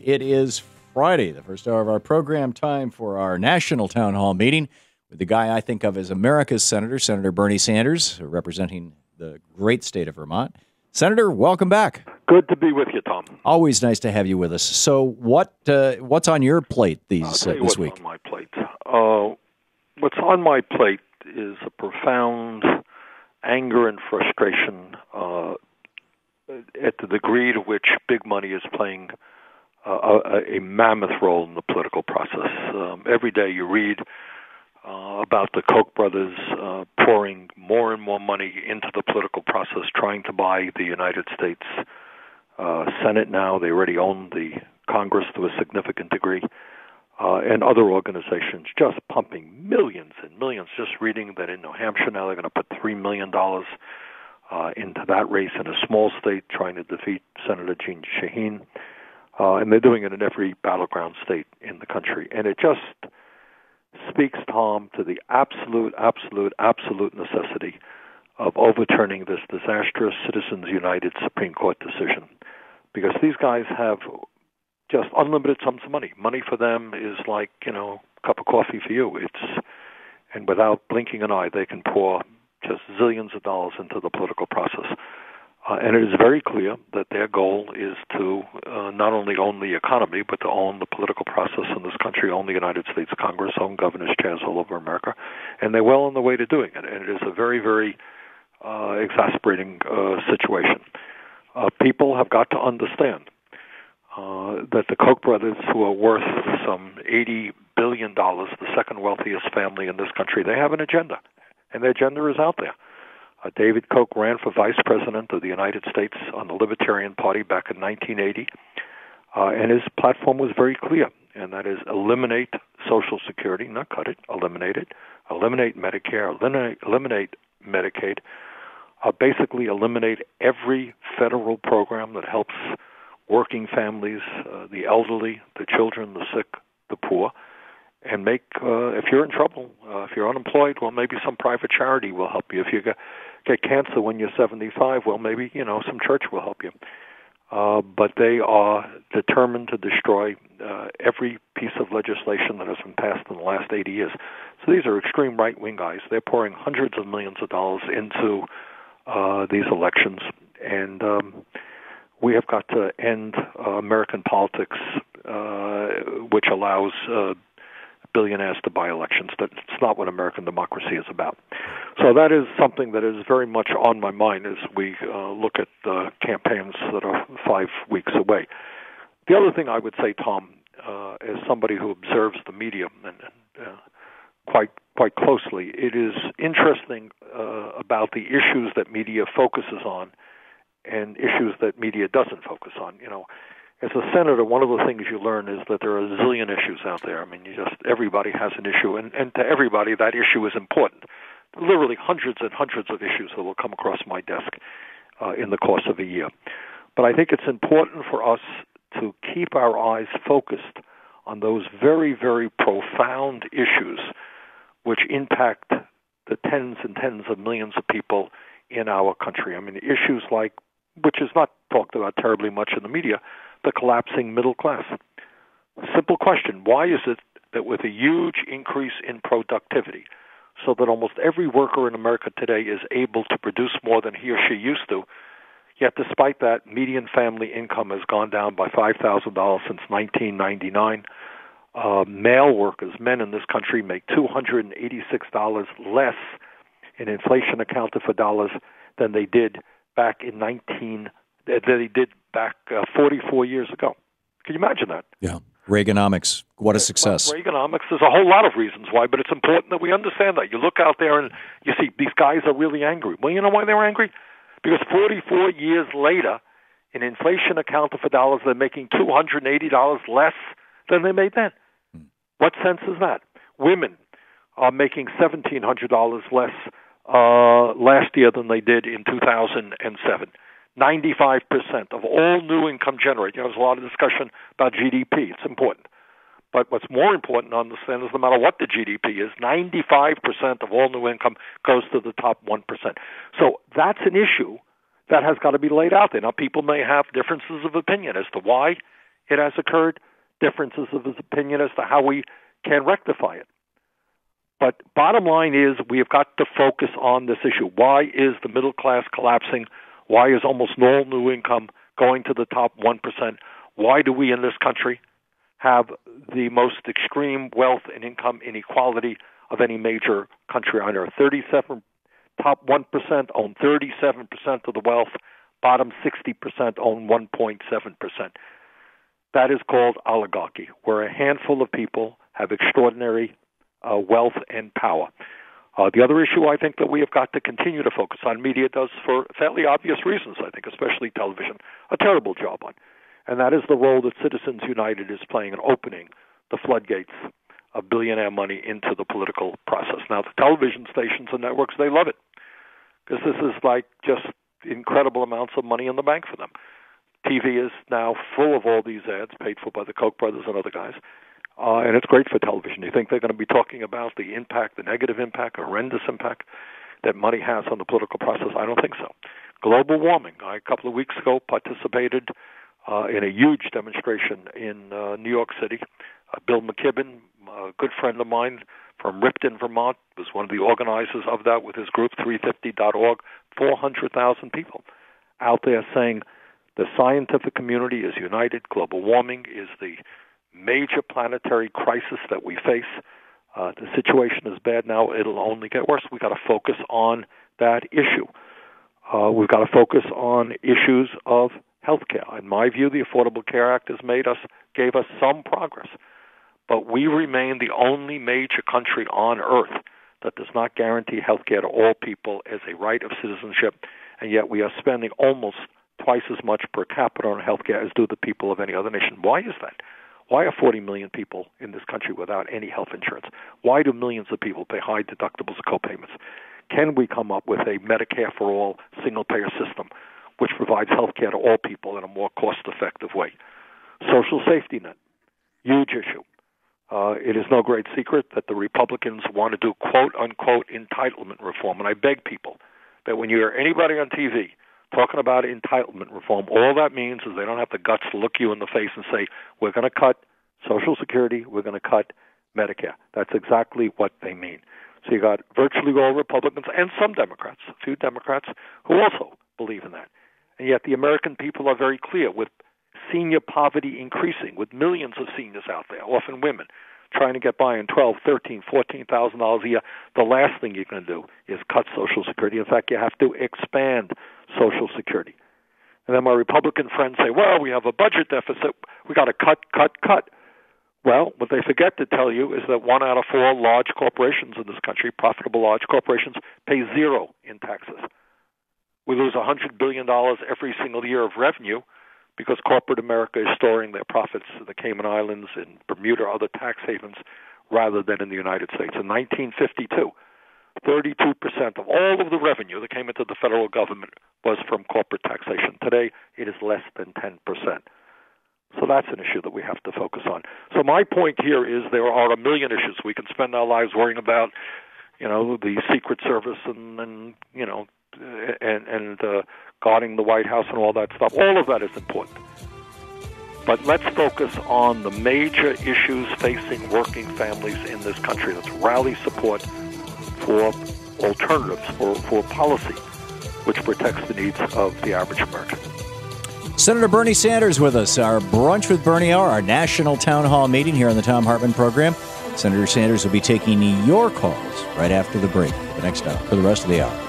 It is Friday, the first hour of our program, time for our national town hall meeting with the guy I think of as America's senator, Senator Bernie Sanders, representing the great state of Vermont. Senator, welcome back. Good to be with you, Tom. Always nice to have you with us. So what's on your plate this week? What's on my plate. What's on my plate is a profound anger and frustration at the degree to which big money is playing a mammoth role in the political process. Every day you read about the Koch brothers pouring more and more money into the political process, trying to buy the United States Senate now. They already own the Congress to a significant degree, and other organizations just pumping millions and millions. Just reading that in New Hampshire now they're going to put $3 million into that race in a small state, trying to defeat Senator Jeanne Shaheen. And they're doing it in every battleground state in the country. And it just speaks, Tom, to the absolute necessity of overturning this disastrous Citizens United Supreme Court decision. Because these guys have just unlimited sums of money. Money for them is like, a cup of coffee for you. And without blinking an eye, they can pour just zillions of dollars into the political process. And it is very clear that their goal is to not only own the economy, but to own the political process in this country, own the United States Congress, own governor's chairs all over America. And they're well on the way to doing it. And it is a very, very exasperating situation. People have got to understand that the Koch brothers, who are worth some $80 billion, the second wealthiest family in this country, they have an agenda. And their agenda is out there. David Koch ran for vice president of the United States on the Libertarian Party back in 1980, and his platform was very clear, and that is eliminate Social Security, not cut it, eliminate it, eliminate Medicare, eliminate Medicaid, basically eliminate every federal program that helps working families, the elderly, the children, the sick, the poor, and make, if you're in trouble, if you're unemployed, well, maybe some private charity will help you. If you get cancer when you're 75, well, maybe, some church will help you. But they are determined to destroy every piece of legislation that has been passed in the last 80 years. So these are extreme right-wing guys. They're pouring hundreds of millions of dollars into these elections. And we have got to end American politics, which allows billionaires to buy elections. That's not what American democracy is about. So that is something that is very much on my mind as we look at the campaigns that are 5 weeks away. The other thing I would say, Tom, as somebody who observes the media and quite closely, it is interesting about the issues that media focuses on and issues that media doesn't focus on. As a senator, one of the things you learn is that there are a zillion issues out there. I mean, everybody has an issue, and to everybody, that issue is important. Literally hundreds and hundreds of issues that will come across my desk in the course of a year. But I think it's important for us to keep our eyes focused on those very, very profound issues which impact the tens and tens of millions of people in our country. I mean, issues like, which is not talked about terribly much in the media, the collapsing middle class. Simple question, why is it that with a huge increase in productivity, so that almost every worker in America today is able to produce more than he or she used to, yet despite that, median family income has gone down by $5,000 since 1999. Male workers, men in this country, make $286 less in inflation accounted for dollars than they did back 44 years ago. Can you imagine that? Yeah. Reaganomics, what a success. Reaganomics, there's a whole lot of reasons why, but it's important that we understand that. You look out there and you see these guys are really angry. Well, you know why they're angry? Because 44 years later, in inflation accounted for dollars, they're making $280 less than they made then. What sense is that? Women are making $1,700 less last year than they did in 2007. 95% of all new income generated. There's a lot of discussion about GDP. It's important. But what's more important to understand is no matter what the GDP is, 95% of all new income goes to the top 1%. So that's an issue that has got to be laid out there. Now, people may have differences of opinion as to why it has occurred, differences of his opinion as to how we can rectify it. But bottom line is we have got to focus on this issue. Why is the middle class collapsing? Why is almost no new income going to the top 1%? Why do we in this country have the most extreme wealth and income inequality of any major country on earth? Top 1% own 37% of the wealth. Bottom 60% own 1.7%. That is called oligarchy, where a handful of people have extraordinary wealth and power. The other issue I think that we have got to continue to focus on, media does for fairly obvious reasons, I think, especially television, a terrible job on. And that is the role that Citizens United is playing in opening the floodgates of billionaire money into the political process. Now, the television stations and networks, they love it, because this is like just incredible amounts of money in the bank for them. TV is now full of all these ads paid for by the Koch brothers and other guys. And it's great for television. You think they're going to be talking about the impact, the negative impact, horrendous impact that money has on the political process? I don't think so. Global warming. I, a couple of weeks ago, participated in a huge demonstration in New York City. Bill McKibben, a good friend of mine from Ripton, Vermont, was one of the organizers of that with his group, 350.org. 400,000 people out there saying the scientific community is united. Global warming is the major planetary crisis that we face. The situation is bad now. It'll only get worse. We've got to focus on that issue. We've got to focus on issues of health care. In my view, the Affordable Care Act gave us some progress. But we remain the only major country on earth that does not guarantee health care to all people as a right of citizenship, and yet we are spending almost twice as much per capita on health care as do the people of any other nation. Why is that? Why are 40 million people in this country without any health insurance? Why do millions of people pay high deductibles and co-payments? Can we come up with a Medicare for all single-payer system which provides health care to all people in a more cost-effective way? Social safety net, huge issue. It is no great secret that the Republicans want to do quote-unquote entitlement reform. And I beg people that when you hear anybody on TV talking about entitlement reform, all that means is they don't have the guts to look you in the face and say, we're going to cut Social Security, we're going to cut Medicare. That's exactly what they mean. So you got virtually all Republicans and some Democrats, a few Democrats, who also believe in that. And yet the American people are very clear with senior poverty increasing, with millions of seniors out there, often women, trying to get by on $12,000, $13,000, $14,000 a year. The last thing you're going to do is cut Social Security. In fact, you have to expand Social Security. And then my Republican friends say, well, we have a budget deficit. We got to cut. Well, what they forget to tell you is that 1 out of 4 large corporations in this country, profitable large corporations, pay zero in taxes. We lose $100 billion every single year of revenue because corporate America is storing their profits in the Cayman Islands, in Bermuda, other tax havens, rather than in the United States. In 1952, 32% of all of the revenue that came into the federal government was from corporate taxation. Today, it is less than 10%. So that's an issue that we have to focus on. So my point here is there are a million issues. We can spend our lives worrying about, the Secret Service and guarding the White House and all that stuff. All of that is important. But let's focus on the major issues facing working families in this country. Let's rally support for alternatives, for policy which protects the needs of the average American. Senator Bernie Sanders with us, our Brunch with Bernie Hour, our national town hall meeting here on the Thom Hartmann Program. Senator Sanders will be taking your calls right after the break for the next hour, for the rest of the hour.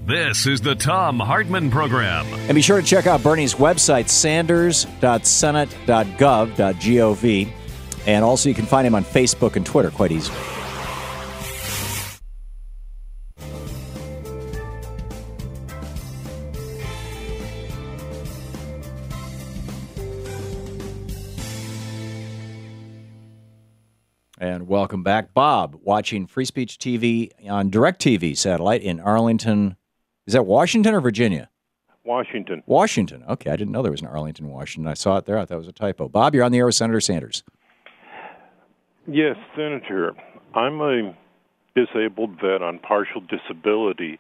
This is the Thom Hartmann Program. And be sure to check out Bernie's website, sanders.senate.gov. And also you can find him on Facebook and Twitter quite easily. And welcome back. Bob, watching Free Speech TV on DirecTV satellite in Arlington. Is that Washington or Virginia? Washington. Washington. Okay, I didn't know there was an Arlington, Washington. I saw it there. I thought it was a typo. Bob, you're on the air with Senator Sanders. Yes, Senator. I'm a disabled vet on partial disability,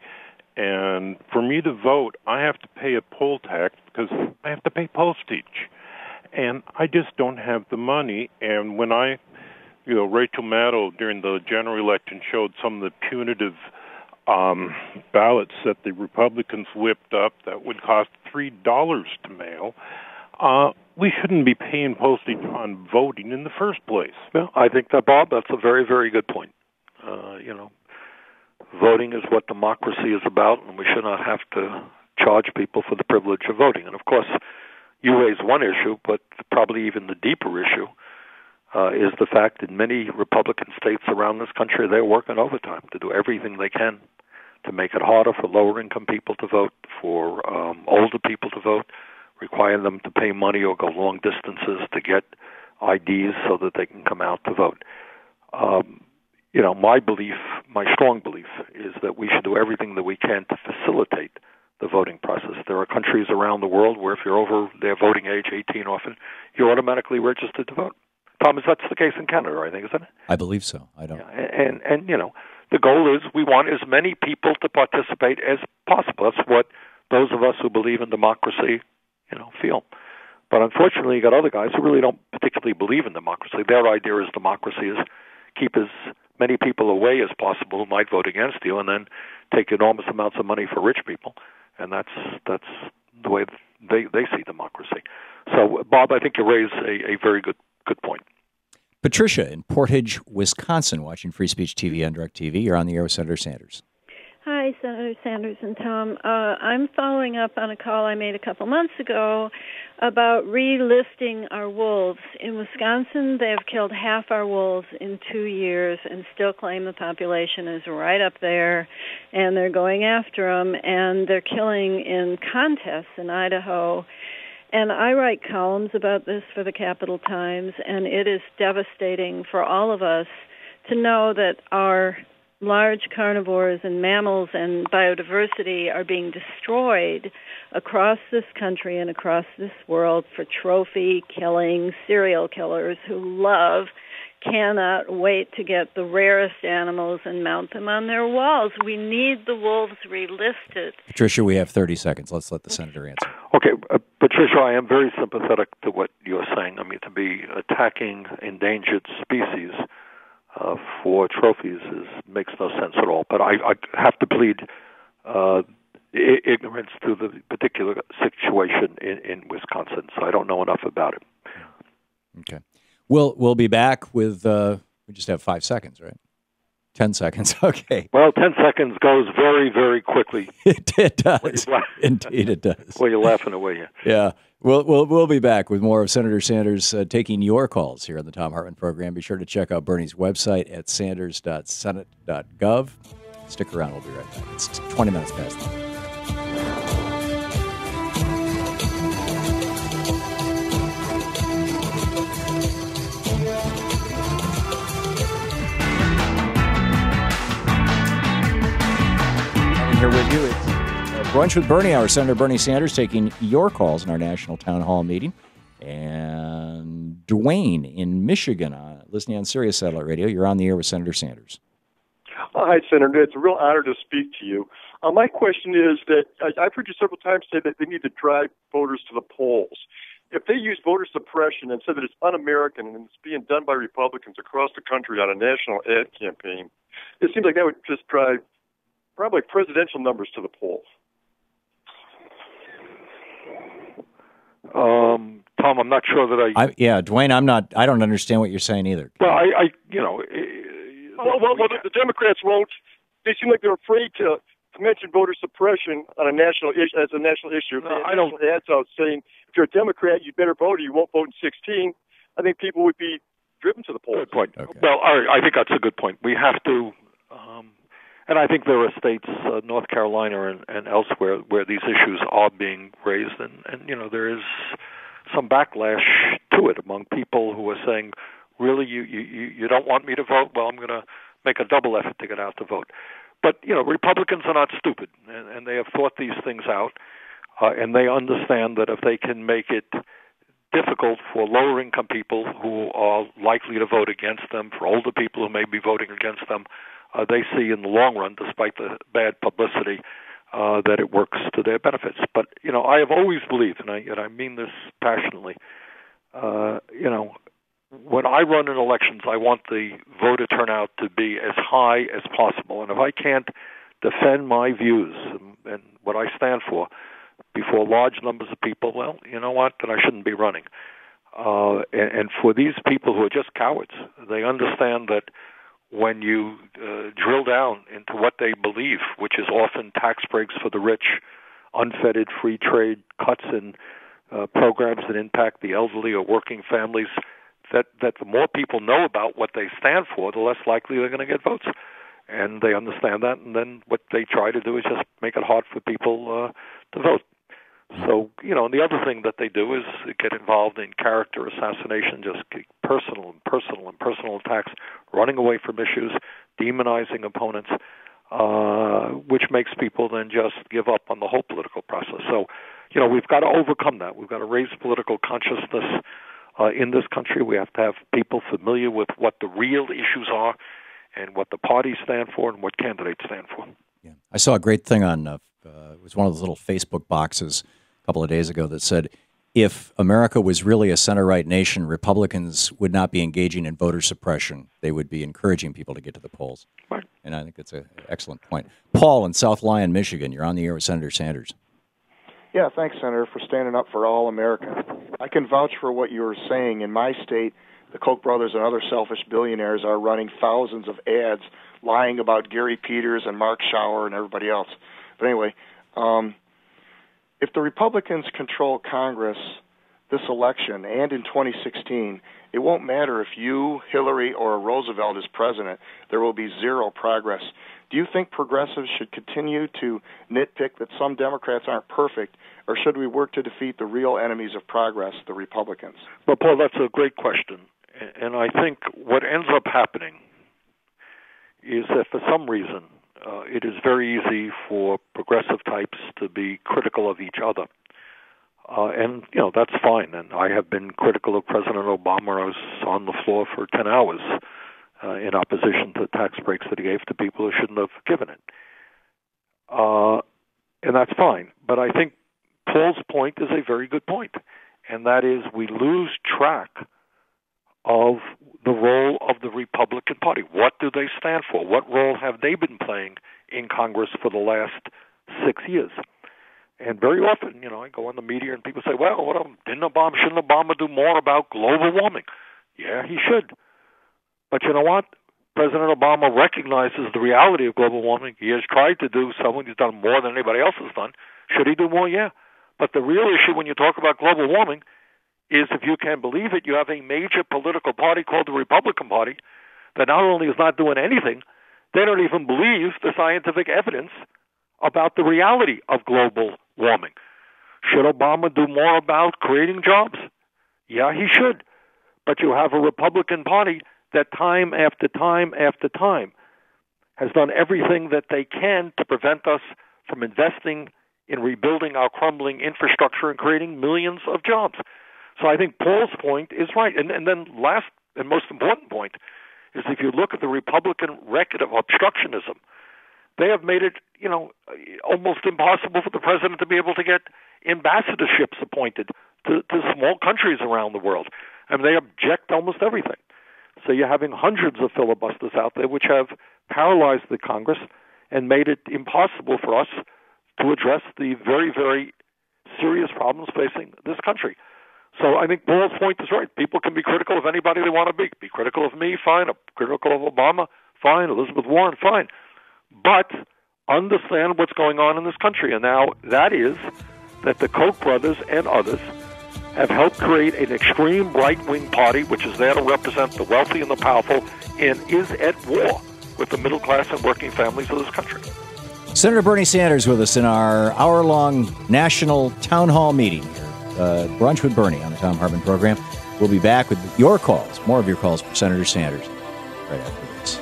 And for me to vote, I have to pay a poll tax because I have to pay postage. And I just don't have the money. And when Rachel Maddow during the general election showed some of the punitive ballots that the Republicans whipped up that would cost $3 to mail, we shouldn't be paying postage on voting in the first place. Well, I think that, Bob, that's a very, very good point. Voting is what democracy is about, and we should not have to charge people for the privilege of voting. And, of course, you raise one issue, but probably even the deeper issue is the fact that many Republican states around this country, they're working overtime to do everything they can to make it harder for lower-income people to vote, for older people to vote, requiring them to pay money or go long distances to get IDs so that they can come out to vote. My belief, my strong belief, is that we should do everything that we can to facilitate the voting process. There are countries around the world where if you're over their voting age, 18 often, you're automatically registered to vote. Thomas, that's the case in Canada, I think, isn't it? I believe so. I don't. Yeah. And the goal is we want as many people to participate as possible. That's what those of us who believe in democracy, feel. But unfortunately, you got other guys who really don't particularly believe in democracy. Their idea is democracy is keep as many people away as possible who might vote against you, and then take enormous amounts of money for rich people. And that's the way they see democracy. So, Bob, I think you raise a very good point. Patricia in Portage, Wisconsin, watching Free Speech TV on DirecTV. You're on the air with Senator Sanders. Hi, Senator Sanders and Tom. I'm following up on a call I made a couple months ago about relisting our wolves. In Wisconsin, they have killed half our wolves in 2 years and still claim the population is right up there, and they're going after them, and they're killing in contests in Idaho. And I write columns about this for the Capital Times, and it is devastating for all of us to know that our large carnivores and mammals and biodiversity are being destroyed across this country and across this world for trophy killing serial killers who cannot wait to get the rarest animals and mount them on their walls. We need the wolves relisted. Patricia, we have 30 seconds. Let's let the senator answer. Okay, Patricia, I am very sympathetic to what you're saying. I mean, to be attacking endangered species for trophies makes no sense at all. But I have to plead ignorance to the particular situation in Wisconsin, so I don't know enough about it. Okay. We'll be back with, we just have 5 seconds, right? 10 seconds, okay. Well, 10 seconds goes very, very quickly. It does. Indeed it does. Well, you're laughing away here. Yeah. We'll be back with more of Senator Sanders taking your calls here on the Thom Hartmann Program. Be sure to check out Bernie's website at sanders.senate.gov. Stick around. We'll be right back. It's 20 minutes past 9. Here with you. It's Brunch with Bernie Hour. Senator Bernie Sanders taking your calls in our national town hall meeting. And Dwayne in Michigan, listening on Sirius Satellite Radio. You're on the air with Senator Sanders. Hi, Senator. It's a real honor to speak to you. My question is that I've heard you several times say that they need to drive voters to the polls. If they use voter suppression and said that it's un-American and it's being done by Republicans across the country on a national ad campaign, it seems like that would just drive probably presidential numbers to the polls. Tom, I'm not sure that Dwayne, I don't understand what you're saying either. Well, the Democrats won't. They seem like they're afraid to mention voter suppression on a national issue as a national issue. No, I don't. Ads out saying if you're a Democrat, you better vote or you won't vote in 16. I think people would be driven to the polls. Good point. Okay. Well, I think that's a good point. We have to. And I think there are states, North Carolina and elsewhere, where these issues are being raised, and there is some backlash to it among people who are saying, really, you don't want me to vote? Well, I'm going to make a double effort to get out to vote. But, Republicans are not stupid, and they have thought these things out, and they understand that if they can make it difficult for lower-income people who are likely to vote against them, for older people who may be voting against them, they see in the long run, despite the bad publicity, that it works to their benefits. But, I have always believed, and I mean this passionately, when I run in elections, I want the voter turnout to be as high as possible. And if I can't defend my views and what I stand for before large numbers of people, well, you know what, then I shouldn't be running. And for these people who are just cowards, they understand that when you drill down into what they believe, which is often tax breaks for the rich, unfettered free trade, cuts in programs that impact the elderly or working families, that the more people know about what they stand for, the less likely they're going to get votes. And they understand that, and then what they try to do is just make it hard for people to vote. So, and the other thing that they do is get involved in character assassination, just personal attacks, running away from issues, demonizing opponents, which makes people then just give up on the whole political process. So, we've got to overcome that. We've got to raise political consciousness in this country. We have to have people familiar with what the real issues are and what the parties stand for and what candidates stand for. Yeah. I saw a great thing on, it was one of those little Facebook boxes a couple of days ago that said, if America was really a center-right nation, Republicans would not be engaging in voter suppression. They would be encouraging people to get to the polls. Right. And I think that's an excellent point. Paul in South Lyon, Michigan, you're on the air with Senator Sanders. Yeah, thanks, Senator, for standing up for all America. I can vouch for what you were saying. In my state, the Koch brothers and other selfish billionaires are running thousands of ads lying about Gary Peters and Mark Schauer and everybody else. But anyway, if the Republicans control Congress this election and in 2016, it won't matter if you, Hillary, or Roosevelt is president. There will be zero progress. Do you think progressives should continue to nitpick that some Democrats aren't perfect, or should we work to defeat the real enemies of progress, the Republicans? Well, Paul, that's a great question. And I think what ends up happening is that for some reason it is very easy for progressive types to be critical of each other. And, that's fine. And I have been critical of President Obama. I was on the floor for 10 hours in opposition to tax breaks that he gave to people who shouldn't have given it. And that's fine. But I think Paul's point is a very good point, and that is we lose track of the role of the Republican Party. What do they stand for? What role have they been playing in Congress for the last 6 years? And very often, I go on the media and people say, well, shouldn't Obama do more about global warming? Yeah, he should. But you know what? President Obama recognizes the reality of global warming. He has tried to do something. He's done more than anybody else has done. Should he do more? Yeah. But the real issue when you talk about global warming is, if you can believe it, you have a major political party called the Republican Party that not only is not doing anything, they don't even believe the scientific evidence about the reality of global warming. Should Obama do more about creating jobs? Yeah, he should. But you have a Republican Party that time after time after time has done everything that they can to prevent us from investing in rebuilding our crumbling infrastructure and creating millions of jobs. So I think Paul's point is right. And then last and most important point is, if you look at the Republican record of obstructionism, they have made it, almost impossible for the president to be able to get ambassadorships appointed to small countries around the world. I mean, they object to almost everything. So you're having hundreds of filibusters out there which have paralyzed the Congress and made it impossible for us to address the very, very serious problems facing this country. So I think Paul's point is right. People can be critical of anybody they want to be. Be critical of me, fine. Critical of Obama, fine. Elizabeth Warren, fine. But understand what's going on in this country. And now that is that the Koch brothers and others have helped create an extreme right-wing party which is there to represent the wealthy and the powerful and is at war with the middle class and working families of this country. Senator Bernie Sanders with us in our hour-long national town hall meeting here. Brunch with Bernie on the Thom Hartmann Program. We'll be back with your calls, more of your calls for Senator Sanders right after this.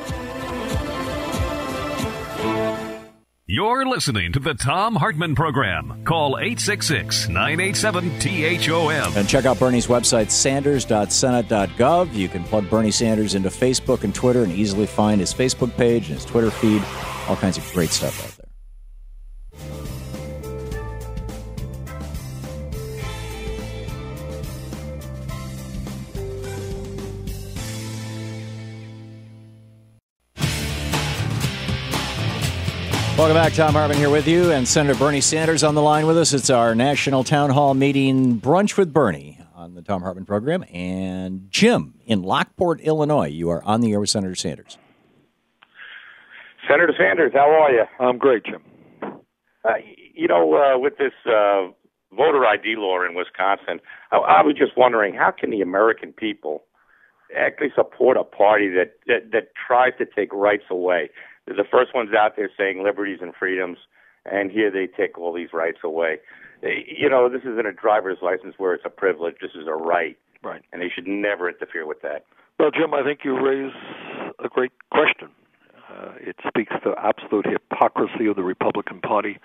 You're listening to the Thom Hartmann Program. Call 866-987-THOM. And check out Bernie's website, sanders.senate.gov. You can plug Bernie Sanders into Facebook and Twitter and easily find his Facebook page and his Twitter feed. All kinds of great stuff out there. Welcome back. Thom Hartmann here with you, and Senator Bernie Sanders on the line with us. It's our national town hall meeting, Brunch with Bernie, on the Thom Hartmann program. And Jim in Lockport, Illinois, you are on the air with Senator Sanders. Senator Sanders, how are you? I'm great, Jim. With this voter ID law in Wisconsin, I was just wondering, how can the American people actually support a party that tries to take rights away? They're the first ones out there saying liberties and freedoms, and here they take all these rights away. This isn't a driver's license where it's a privilege. This is a right. Right. And they should never interfere with that. Well, Jim, I think you raise a great question. It speaks to absolute hypocrisy of the Republican Party,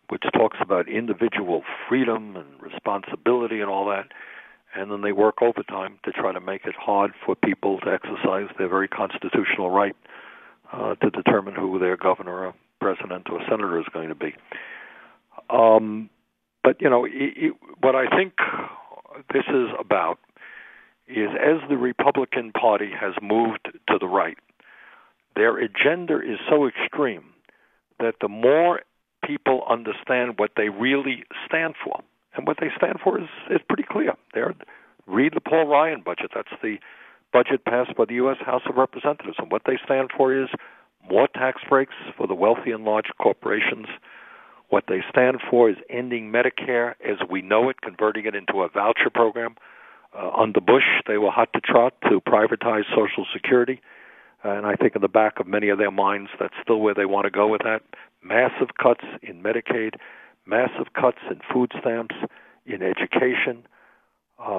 which talks about individual freedom and responsibility and all that, and then they work overtime to try to make it hard for people to exercise their very constitutional right to determine who their governor or president or senator is going to be. But what I think this is about is, as the Republican Party has moved to the right, their agenda is so extreme that the more people understand what they really stand for, and what they stand for is pretty clear. Read the Paul Ryan budget. That's the budget passed by the U.S. House of Representatives. And what they stand for is more tax breaks for the wealthy and large corporations. What they stand for is ending Medicare as we know it, converting it into a voucher program. Under Bush, they were hot to trot to privatize Social Security. And I think in the back of many of their minds, that's still where they want to go with that. Massive cuts in Medicaid, massive cuts in food stamps, in education,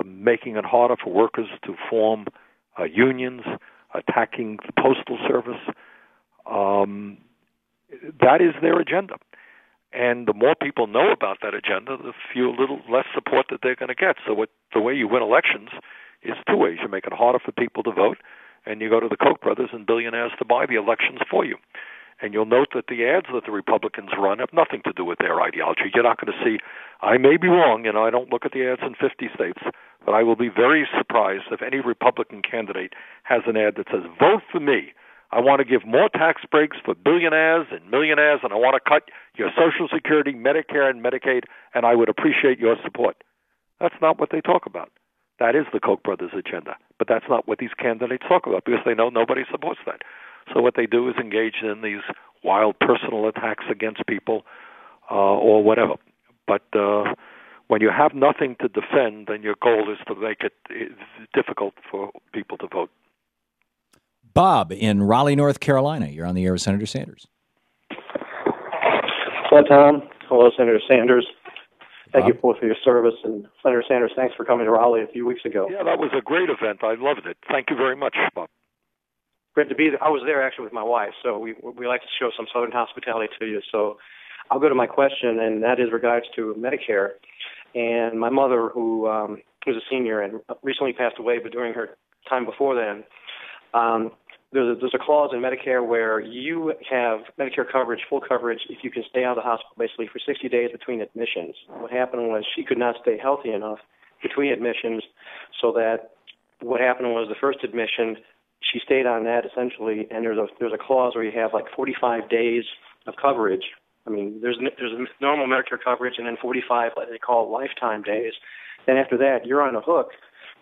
making it harder for workers to form unions, attacking the Postal Service. That is their agenda. And the more people know about that agenda, the little less support that they're going to get. So the way you win elections is two ways. You make it harder for people to vote, and you go to the Koch brothers and billionaires to buy the elections for you. And you'll note that the ads that the Republicans run have nothing to do with their ideology. You're not going to see, I may be wrong, I don't look at the ads in 50 states, but I will be very surprised if any Republican candidate has an ad that says, vote for me. I want to give more tax breaks for billionaires and millionaires, and I want to cut your Social Security, Medicare, and Medicaid, and I would appreciate your support. That's not what they talk about. That is the Koch brothers' agenda. But that's not what these candidates talk about, because they know nobody supports that. So what they do is engage in these wild personal attacks against people or whatever. But when you have nothing to defend, then your goal is to make it difficult for people to vote. Bob in Raleigh, North Carolina. You're on the air with Senator Sanders. Hello, Tom. Hello, Senator Sanders. Thank you both for your service. And Senator Sanders, thanks for coming to Raleigh a few weeks ago. Yeah, that was a great event. I loved it. Thank you very much, Bob. Great to be there. I was there actually with my wife, so we like to show some Southern hospitality to you. So I'll go to my question, and that is regards to Medicare. And my mother, who was a senior and recently passed away, but during her time before then, there's a clause in Medicare where you have Medicare coverage, full coverage, if you can stay out of the hospital basically for 60 days between admissions. What happened was she could not stay healthy enough between admissions, so that what happened was the first admission, she stayed on that essentially, and there's a clause where you have like 45 days of coverage. I mean, there's normal Medicare coverage and then 45, what they call lifetime days. Then after that, you're on the hook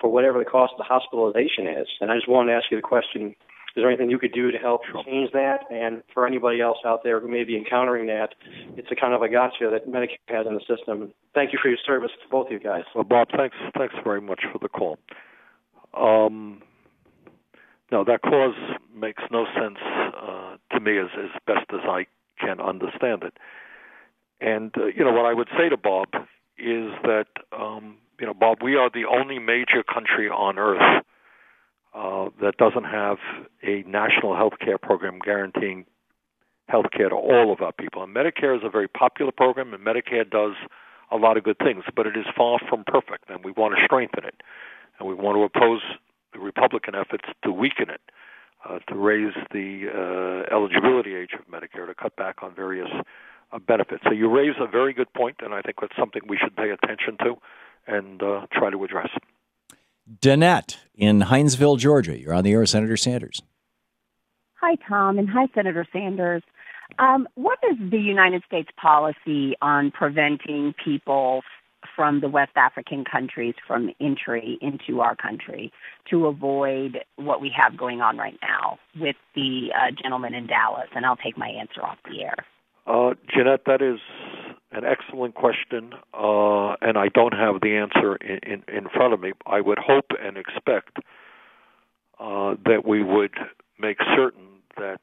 for whatever the cost of the hospitalization is. And I just wanted to ask you the question, is there anything you could do to help change that? And for anybody else out there who may be encountering that, it's a kind of a gotcha that Medicare has in the system. Thank you for your service to both of you guys. Well, Bob, thanks very much for the call. No, that clause makes no sense to me as best as I can understand it. And, what I would say to Bob is that, Bob, we are the only major country on earth that doesn't have a national health care program guaranteeing health care to all of our people. And Medicare is a very popular program, and Medicare does a lot of good things, but it is far from perfect, and we want to strengthen it. And we want to oppose the Republican efforts to weaken it, to raise the eligibility age of Medicare, to cut back on various benefits. So you raise a very good point, and I think that's something we should pay attention to and try to address. Danette in Hinesville, Georgia. You're on the air with Senator Sanders. Hi, Tom, and hi, Senator Sanders. What is the United States policy on preventing people from the West African countries from entry into our country to avoid what we have going on right now with the gentleman in Dallas? And I'll take my answer off the air. Jeanette, that is an excellent question, and I don't have the answer in front of me. I would hope and expect that we would make certain that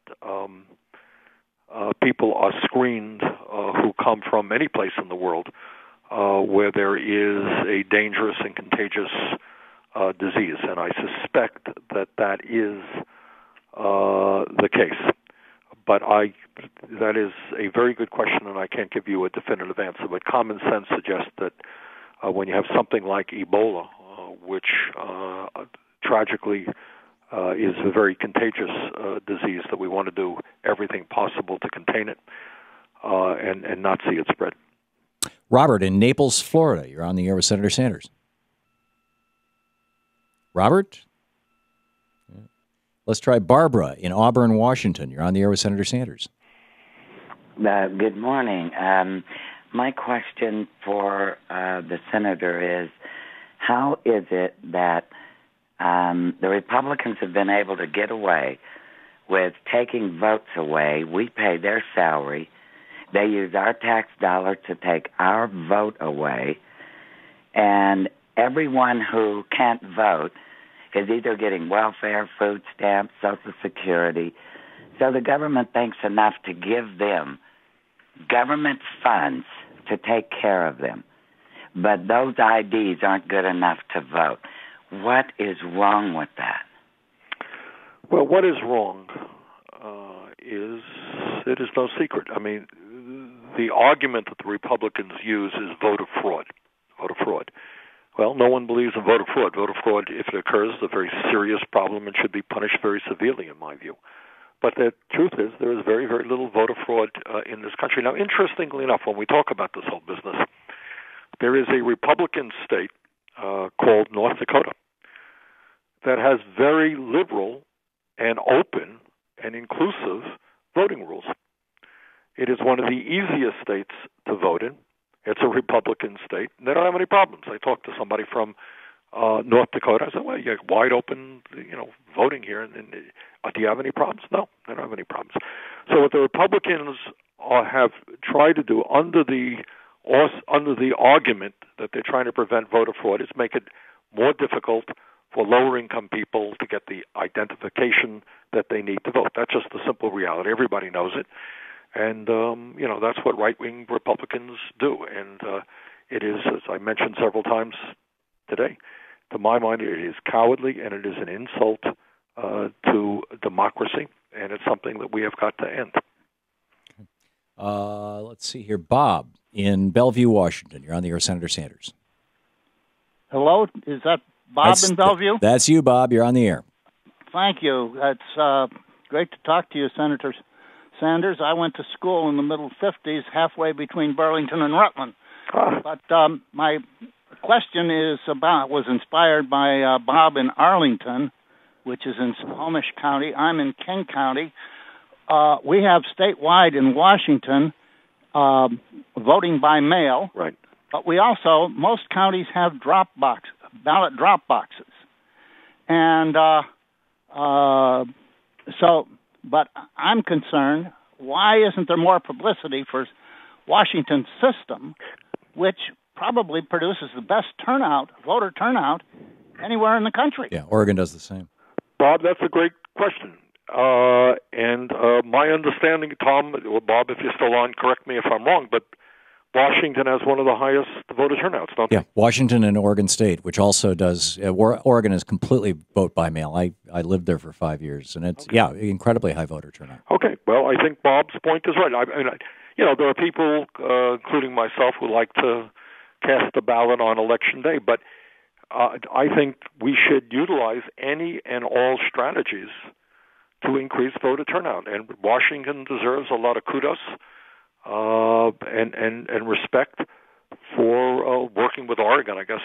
people are screened who come from any place in the world where there is a dangerous and contagious disease, and I suspect that is the case. But that is a very good question, and I can't give you a definitive answer. But common sense suggests that when you have something like Ebola, which tragically is a very contagious disease, that we want to do everything possible to contain it and not see it spread. Robert in Naples, Florida. You're on the air with Senator Sanders. Robert? Let's try Barbara in Auburn, Washington. You're on the air with Senator Sanders. Good morning. My question for the senator is, how is it that the Republicans have been able to get away with taking votes away? We pay their salary. They use our tax dollar to take our vote away. And everyone who can't vote is either getting welfare, food stamps, Social Security. So the government thinks enough to give them government funds to take care of them. But those IDs aren't good enough to vote. What is wrong with that? Well, what is wrong is it is no secret. I mean, the argument that the Republicans use is voter fraud. Voter fraud. Well, no one believes in voter fraud. Voter fraud, if it occurs, is a very serious problem and should be punished very severely, in my view. But the truth is, there is very, very little voter fraud in this country. Now, interestingly enough, when we talk about this whole business, there is a Republican state called North Dakota that has very liberal and open and inclusive voting rules. It is one of the easiest states to vote in. It's a Republican state. They don't have any problems. I talked to somebody from North Dakota. I said, well, you got wide open, voting here. And do you have any problems? No, they don't have any problems. So what the Republicans have tried to do under the argument that they're trying to prevent voter fraud is make it more difficult for lower-income people to get the identification that they need to vote. That's just the simple reality. Everybody knows it. And, that's what right-wing Republicans do. And it is, as I mentioned several times today, to my mind, it is cowardly and it is an insult to democracy, and it's something that we have got to end. Let's see here. Bob in Bellevue, Washington. You're on the air, Senator Sanders. Hello? Is that Bob in Bellevue? That's you, Bob. You're on the air. Thank you. It's great to talk to you, Senator Sanders. I went to school in the middle 50s, halfway between Burlington and Rutland. But my question was inspired by Bob in Arlington, which is in Snohomish County. I'm in King County. We have statewide in Washington voting by mail. Right. But we also, most counties have ballot drop boxes. And but I'm concerned, why isn't there more publicity for Washington's system, which probably produces the best voter turnout, anywhere in the country? Yeah, Oregon does the same. Bob, that's a great question. And my understanding, Tom, or Bob, if you're still on, correct me if I'm wrong, but Washington has one of the highest voter turnouts, don't they? Yeah, Washington and Oregon State, which also does. Oregon is completely vote by mail. I lived there for 5 years, and it's incredibly high voter turnout. Okay, well, I think Bob's point is right. I mean, there are people, including myself, who like to cast the ballot on Election Day, but I think we should utilize any and all strategies to increase voter turnout, and Washington deserves a lot of kudos and respect for working with Oregon, I guess,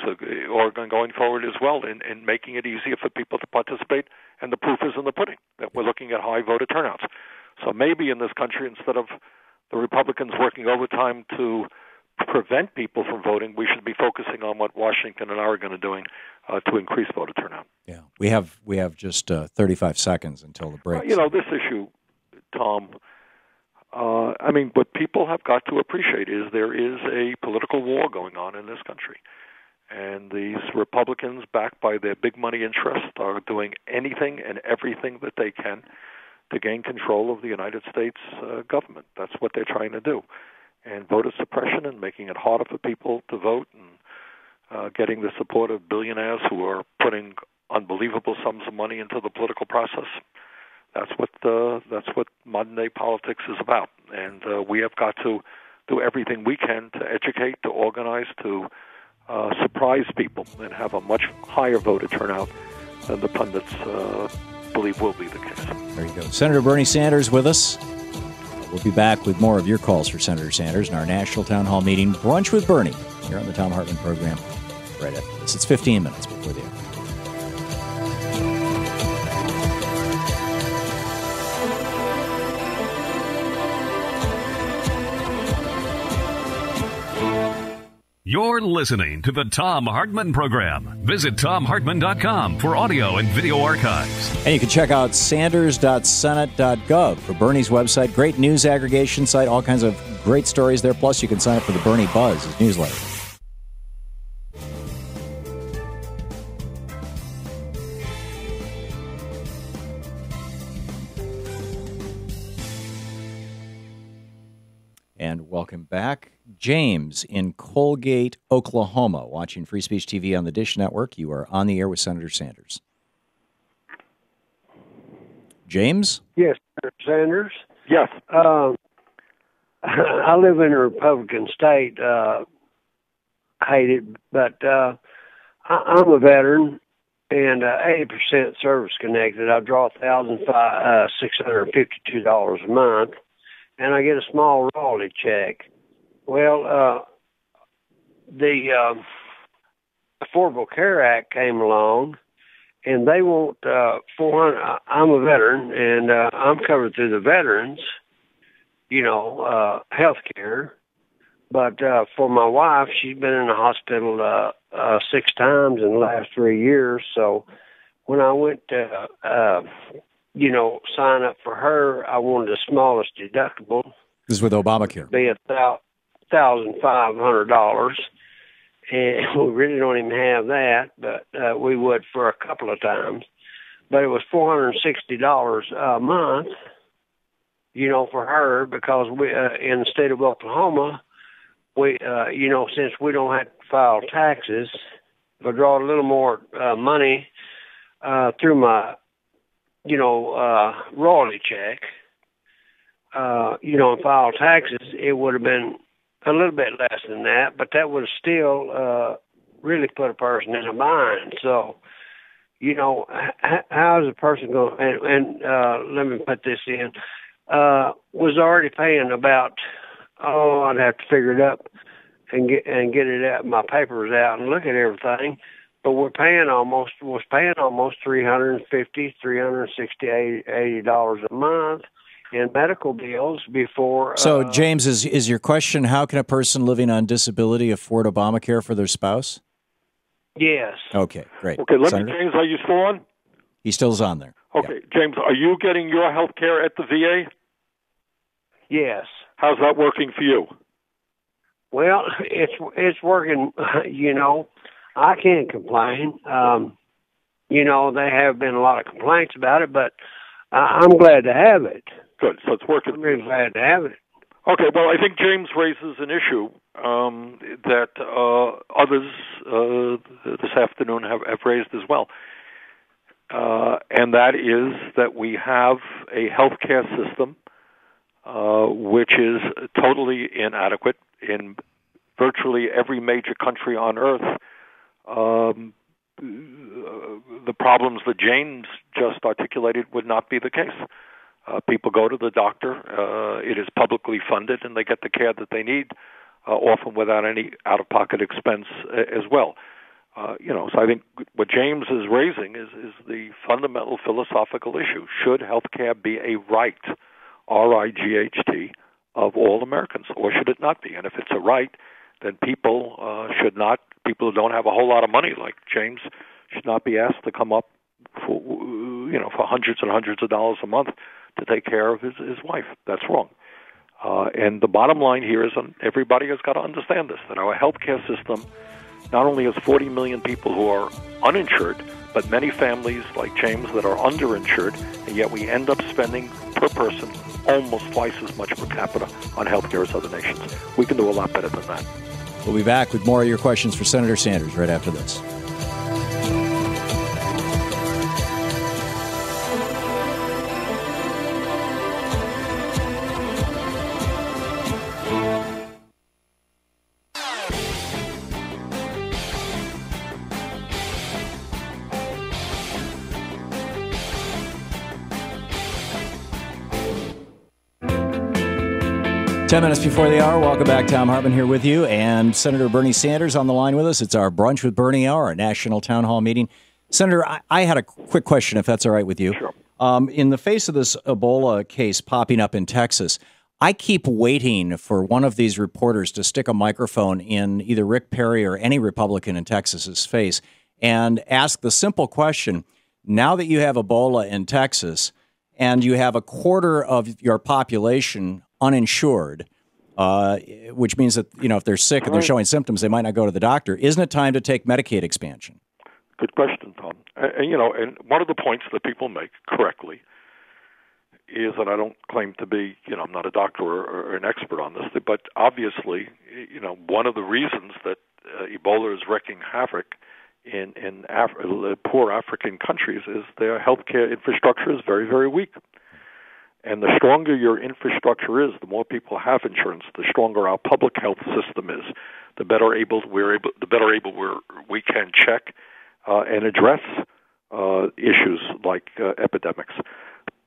Oregon going forward as well, in making it easier for people to participate, and the proof is in the pudding, that we're looking at high voter turnouts. So maybe in this country, instead of the Republicans working overtime to prevent people from voting, we should be focusing on what Washington and Oregon are doing to increase voter turnout. Yeah, we have just 35 seconds until the break. This issue, Tom, what people have got to appreciate is there is a political war going on in this country. And these Republicans, backed by their big money interests, are doing anything and everything that they can to gain control of the United States government. That's what they're trying to do. And voter suppression and making it harder for people to vote and getting the support of billionaires who are putting unbelievable sums of money into the political process. That's what modern day politics is about. And we have got to do everything we can to educate, to organize, to surprise people and have a much higher voter turnout than the pundits believe will be the case. There you go. Senator Bernie Sanders with us. We'll be back with more of your calls for Senator Sanders in our National Town Hall meeting, Brunch with Bernie, here on the Thom Hartmann Program right after this. It's 15 minutes before the end. You're listening to the Thom Hartmann Program. Visit ThomHartmann.com for audio and video archives. And you can check out sanders.senate.gov for Bernie's website. Great news aggregation site, all kinds of great stories there. Plus, you can sign up for the Bernie Buzz, his newsletter. And welcome back. James in Colgate, Oklahoma, watching Free Speech TV on the Dish Network. You are on the air with Senator Sanders. James? Yes, Senator Sanders. Yes. I live in a Republican state. Hate it, but I'm a veteran and 80% service connected. I draw $1,652 a month, and I get a small royalty check. Well, the Affordable Care Act came along, and they want $400. I'm a veteran, and I'm covered through the veterans, health care. But for my wife, she's been in the hospital 6 times in the last 3 years. So when I went to, sign up for her, I wanted the smallest deductible. This is with Obamacare. Be $1,500, and we really don't even have that, but we would for a couple of times. But it was $460 a month, for her, because we in the state of Oklahoma, we since we don't have to file taxes, if I draw a little more money through my royalty check, and file taxes, it would have been a little bit less than that, but that would still really put a person in a bind. So, how is a person going? And let me put this in. Was already paying about, I'd have to figure it up and get it out, my papers out and look at everything. But was paying almost $350, $360, $80 a month in medical bills before. So, James, is your question, how can a person living on disability afford Obamacare for their spouse? Yes. Okay, great. Okay, Senator? James, are you still on? He still's on there. Okay, yeah. James, are you getting your health care at the VA? Yes. How's that working for you? Well, it's working, I can't complain. There have been a lot of complaints about it, but I'm glad to have it. Good. So it's working. I'm really glad to have it. Okay. Well, I think James raises an issue that others this afternoon have raised as well, and that is that we have a healthcare system which is totally inadequate in virtually every major country on earth. The problems that James just articulated would not be the case. People go to the doctor. It is publicly funded, and they get the care that they need, often without any out-of-pocket expense as well. So I think what James is raising is the fundamental philosophical issue. Should health care be a right R-I-G-H-T, of all Americans, or should it not be? And if it's a right, then people people who don't have a whole lot of money, like James, should not be asked to come up for hundreds and hundreds of dollars a month to take care of his wife. That's wrong. And the bottom line here is everybody has got to understand this, that our healthcare system not only has 40 million people who are uninsured, but many families like James that are underinsured, and yet we end up spending per person almost twice as much per capita on healthcare as other nations. We can do a lot better than that. We'll be back with more of your questions for Senator Sanders right after this. Ten minutes before the hour. Welcome back. Thom Hartmann here with you, and Senator Bernie Sanders on the line with us. It's our Brunch with Bernie hour, our national town hall meeting. Senator, I had a quick question, if that's all right with you. Sure. In the face of this Ebola case popping up in Texas, I keep waiting for one of these reporters to stick a microphone in either Rick Perry or any Republican in Texas's face and ask the simple question, now that you have Ebola in Texas and you have a quarter of your population uninsured, which means that, if they're sick and they're showing symptoms, they might not go to the doctor. Isn't it time to take Medicaid expansion? Good question, Tom. And one of the points that people make correctly is, and I don't claim to be, I'm not a doctor or an expert on this, but obviously, one of the reasons that Ebola is wreaking havoc in poor African countries is their healthcare infrastructure is very, very weak. And the stronger your infrastructure is, the more people have insurance, the stronger our public health system is, the better able we can check and address issues like epidemics.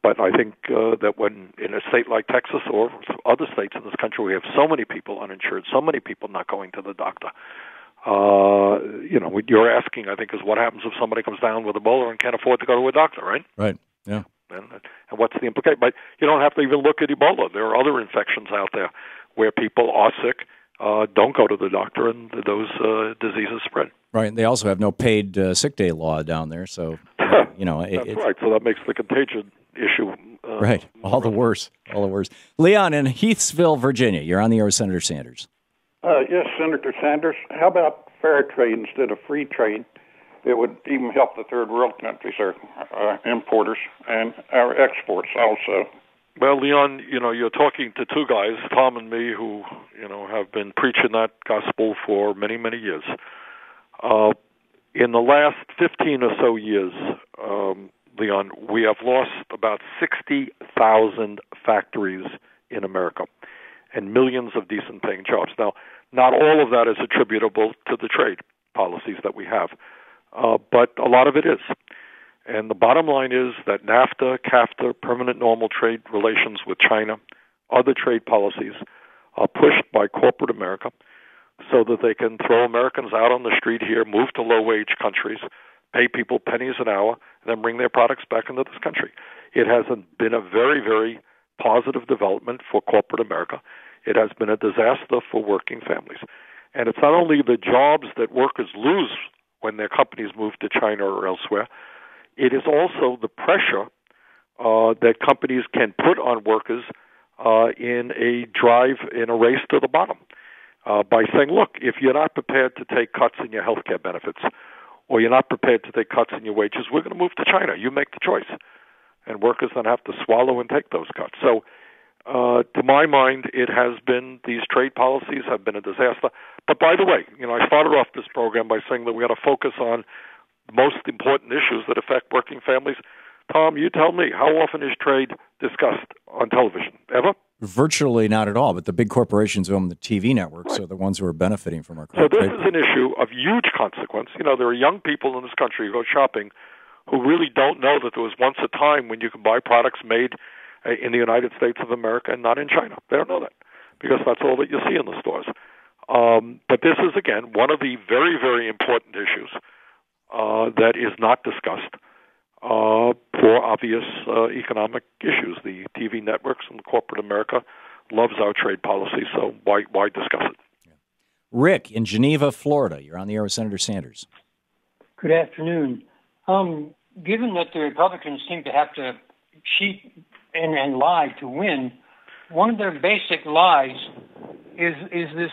But I think that when in a state like Texas or other states in this country, we have so many people uninsured, so many people not going to the doctor. What you're asking, I think, is what happens if somebody comes down with Ebola and can't afford to go to a doctor, right? Right. Yeah. And what's the implication? But you don't have to even look at Ebola. There are other infections out there where people are sick, don't go to the doctor, and those diseases spread. Right. They also have no paid sick day law down there, so That's right. So that makes the contagion issue right. All the worse. Leon in Heathsville, Virginia. You're on the air with Senator Sanders. Yes, Senator Sanders. How about fair trade instead of free trade? It would even help the third world countries, our importers, and our exports also. Well, Leon, you're talking to two guys, Tom and me, who, have been preaching that gospel for many, many years. In the last 15 or so years, Leon, we have lost about 60,000 factories in America and millions of decent-paying jobs. Now, not all of that is attributable to the trade policies that we have. But a lot of it is. And the bottom line is that NAFTA, CAFTA, permanent normal trade relations with China, other trade policies are pushed by corporate America so that they can throw Americans out on the street here, move to low-wage countries, pay people pennies an hour, and then bring their products back into this country. It has been a very, very positive development for corporate America. It has been a disaster for working families. And it's not only the jobs that workers lose when their companies move to China or elsewhere, it is also the pressure that companies can put on workers in a race to the bottom by saying, look, if you're not prepared to take cuts in your health care benefits or you're not prepared to take cuts in your wages, we're going to move to China. You make the choice. And workers then have to swallow and take those cuts. So to my mind, these trade policies have been a disaster. But by the way, I started off this program by saying that we got to focus on the most important issues that affect working families. Tom, you tell me, how often is trade discussed on television? Ever? Virtually not at all, but the big corporations who own the TV networks are the ones who are benefiting from our trade. So this trade. is an issue of huge consequence. There are young people in this country who go shopping who really don't know that there was once a time when you could buy products made in the United States of America and not in China. They don't know that because that's all that you see in the stores. But this is, again, one of the very, very important issues that is not discussed. for obvious economic issues. The TV networks and corporate America loves our trade policy, so why discuss it? Rick in Geneva, Florida. You're on the air with Senator Sanders. Good afternoon. Given that the Republicans seem to have to cheat and lie to win, one of their basic lies is this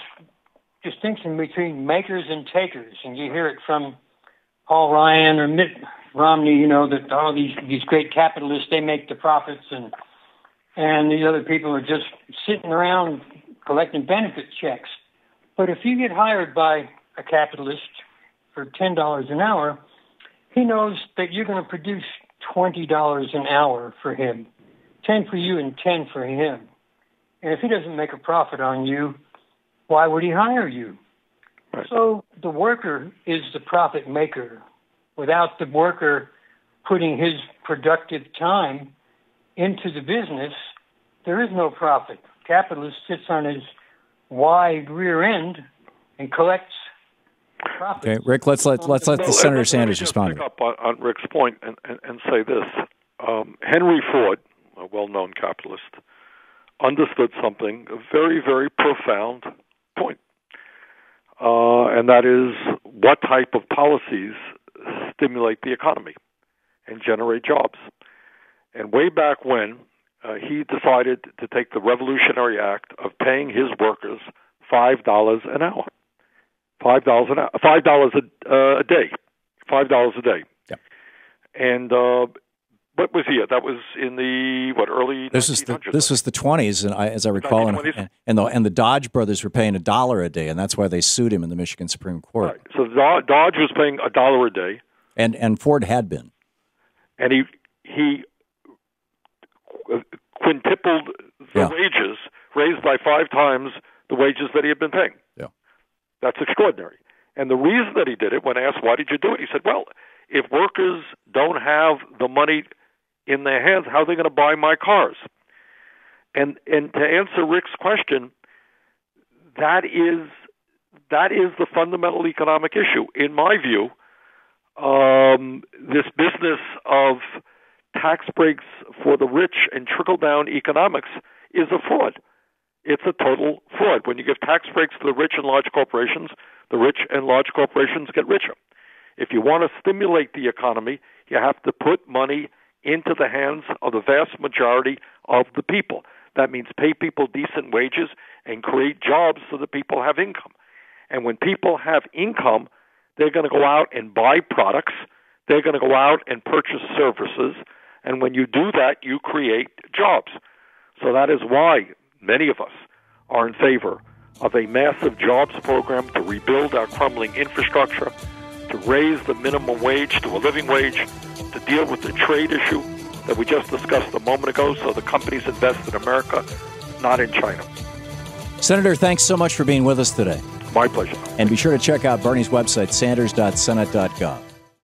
distinction between makers and takers. And you hear it from Paul Ryan or Mitt Romney, that all these great capitalists, they make the profits and these other people are just sitting around collecting benefit checks. But if you get hired by a capitalist for $10 an hour, he knows that you're going to produce $20 an hour for him, 10 for you and 10 for him. And if he doesn't make a profit on you, why would he hire you? Right. So the worker is the profit maker. Without the worker putting his productive time into the business, there is no profit. Capitalist sits on his wide rear end and collects profits. Okay, Rick, let's let the Senator Sanders respond. Let me pick up on Rick's point and say this. Henry Ford, a well-known capitalist, understood something, a very, very profound point. And that is what type of policies stimulate the economy and generate jobs. And way back when, he decided to take the revolutionary act of paying his workers $5 an hour. $5 an hour, $5 a day, $5 a day. Yep. And what was he at? That was in the early 1900s. This was the 20s, and as I recall, and the Dodge brothers were paying $1 a day, and that's why they sued him in the Michigan Supreme Court. Right. So Dodge was paying $1 a day, and Ford had been, and he quintupled the wages, raised by 5 times the wages that he had been paying. Yeah. That's extraordinary. And the reason that he did it, when asked, why did you do it? He said, well, if workers don't have the money in their hands, how are they going to buy my cars? And to answer Rick's question, that is the fundamental economic issue. In my view, this business of tax breaks for the rich and trickle-down economics is a fraud. It's a total fraud. When you give tax breaks to the rich and large corporations, the rich and large corporations get richer. If you want to stimulate the economy, you have to put money into the hands of the vast majority of the people. That means pay people decent wages and create jobs so that people have income. And when people have income, they're going to go out and buy products. They're going to go out and purchase services. And when you do that, you create jobs. So that is why many of us are in favor of a massive jobs program to rebuild our crumbling infrastructure, to raise the minimum wage to a living wage, to deal with the trade issue that we just discussed a moment ago, so the companies invest in America, not in China. Senator, thanks so much for being with us today. My pleasure. And be sure to check out Bernie's website, sanders.senate.gov.